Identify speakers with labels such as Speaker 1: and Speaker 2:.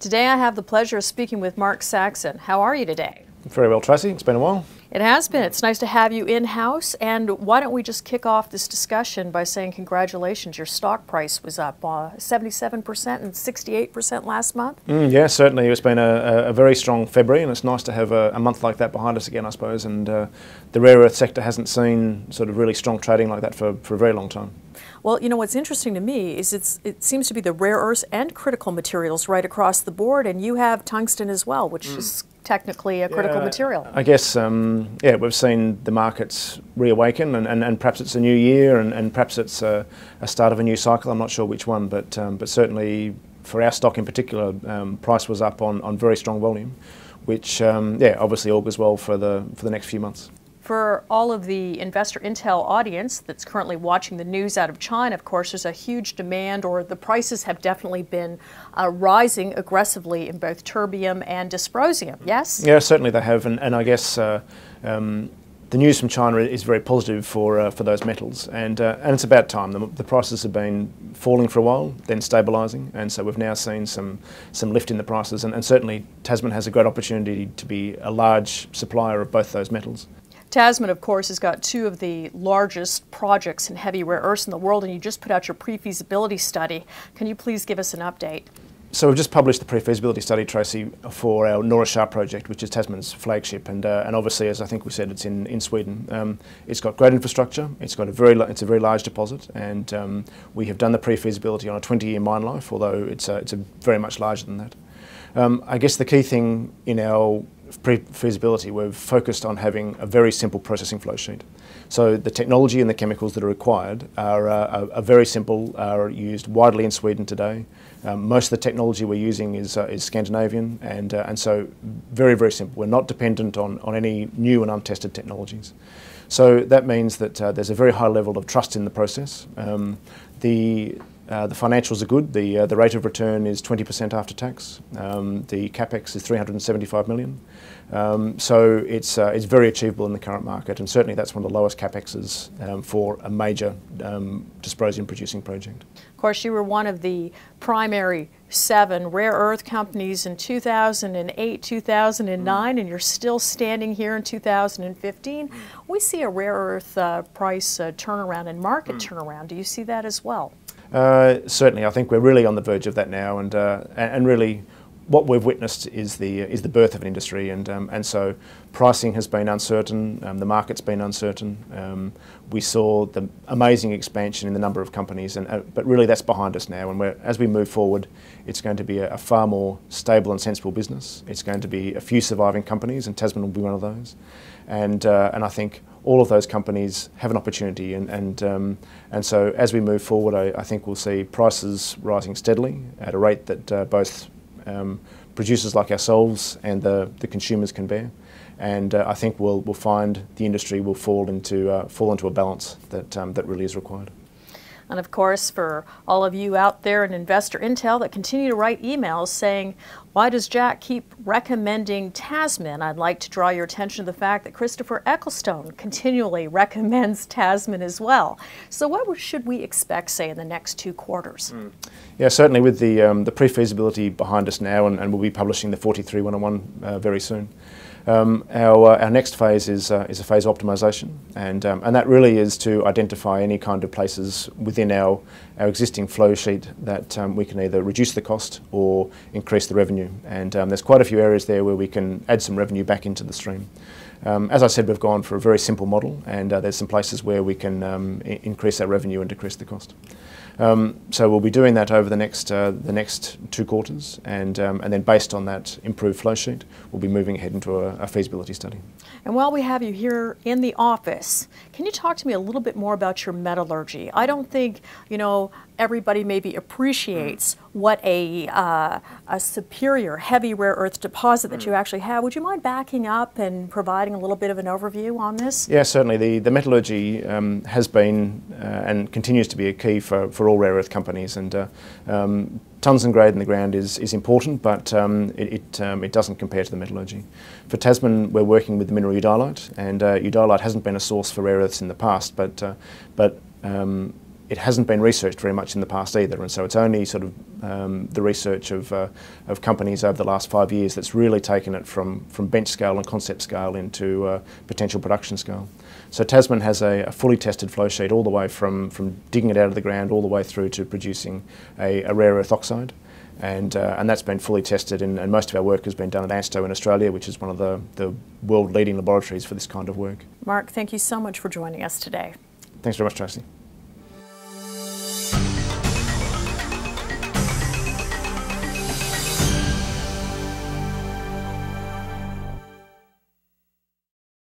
Speaker 1: Today I have the pleasure of speaking with Mark Saxon. How are you today?
Speaker 2: Very well, Tracy. It's been a while.
Speaker 1: It has been. It's nice to have you in-house. And why don't we just kick off this discussion by saying congratulations. Your stock price was up 77% and 68% last month.
Speaker 2: Yeah, certainly. It's been a very strong February, and it's nice to have a month like that behind us again, I suppose. And the rare earth sector hasn't seen sort of really strong trading like that for a very long time.
Speaker 1: Well, you know, what's interesting to me is it seems to be the rare earths and critical materials right across the board, and you have tungsten as well, which is technically a critical material.
Speaker 2: I guess, yeah, we've seen the markets reawaken, and perhaps it's a new year, and perhaps it's a start of a new cycle. I'm not sure which one, but certainly for our stock in particular, price was up on very strong volume, which, yeah, obviously augurs well for the next few months.
Speaker 1: For all of the InvestorIntel audience that's currently watching the news out of China, of course, there's a huge demand, or the prices have definitely been rising aggressively in both terbium and dysprosium, yes?
Speaker 2: Yeah, certainly they have, and I guess the news from China is very positive for those metals, and it's about time. The prices have been falling for a while, then stabilising, and so we've now seen some lift in the prices, and certainly Tasman has a great opportunity to be a large supplier of both those metals.
Speaker 1: Tasman, of course, has got two of the largest projects in heavy rare earths in the world, and you just put out your pre-feasibility study. Can you please give us an update?
Speaker 2: So we've just published the pre-feasibility study, Tracy, for our Norra Kärr project, which is Tasman's flagship, and obviously, as I think we said, it's in Sweden. It's got great infrastructure. It's a very large deposit, and we have done the pre-feasibility on a 20-year mine life, although it's a very much larger than that. I guess the key thing in our pre-feasibility, we've focused on having a very simple processing flow sheet. So the technology and the chemicals that are required are very simple, are used widely in Sweden today. Most of the technology we're using is Scandinavian, and so very, very simple. We're not dependent on any new and untested technologies. So that means that there's a very high level of trust in the process. The financials are good. The rate of return is 20% after tax. The capex is 375 million. So it's very achievable in the current market, and certainly that's one of the lowest capexes for a major dysprosium producing project.
Speaker 1: Of course, you were one of the primary 7 rare earth companies in 2008, 2009, and you're still standing here in 2015. We see a rare earth price turnaround and market turnaround. Do you see that as well?
Speaker 2: Certainly, I think we're really on the verge of that now, and really, what we've witnessed is the birth of an industry, and so pricing has been uncertain, the market's been uncertain. We saw the amazing expansion in the number of companies, but really that's behind us now, and as we move forward, it's going to be a far more stable and sensible business. It's going to be a few surviving companies, and Tasman will be one of those, and I think all of those companies have an opportunity, and so as we move forward, I think we'll see prices rising steadily at a rate that both producers like ourselves and the consumers can bear, and I think we'll find the industry will fall into a balance that really is required.
Speaker 1: And of course, for all of you out there in InvestorIntel that continue to write emails saying, why does Jack keep recommending Tasman? I'd like to draw your attention to the fact that Christopher Ecclestone continually recommends Tasman as well. So what should we expect, say, in the next 2 quarters?
Speaker 2: Yeah, certainly with the pre-feasibility behind us now, and we'll be publishing the 43-101 very soon. Our next phase is a phase of optimisation, and that really is to identify any kind of places within our existing flow sheet that we can either reduce the cost or increase the revenue, and there's quite a few areas there where we can add some revenue back into the stream. As I said, we've gone for a very simple model, and there's some places where we can increase our revenue and decrease the cost. So we'll be doing that over the next 2 quarters, and then based on that improved flow sheet, we'll be moving ahead into a feasibility study.
Speaker 1: And while we have you here in the office, can you talk to me a little bit more about your metallurgy? I don't think, you know, everybody maybe appreciates what a superior heavy rare earth deposit that you actually have. Would you mind backing up and providing a little bit of an overview on this?
Speaker 2: Yeah, certainly. The metallurgy has been and continues to be a key for all rare earth companies, and tons and grade in the ground is important, but it doesn't compare to the metallurgy. For Tasman, we're working with the mineral eudylite, and eudylite hasn't been a source for rare earths in the past, but it hasn't been researched very much in the past either, and so it's only sort of the research of companies over the last 5 years that's really taken it from bench scale and concept scale into potential production scale. So Tasman has a fully tested flow sheet all the way from digging it out of the ground all the way through to producing a rare earth oxide. And that's been fully tested, and most of our work has been done at ANSTO in Australia, which is one of the world leading laboratories for this kind of work.
Speaker 1: Mark, thank you so much for joining us today.
Speaker 2: Thanks very much, Tracy.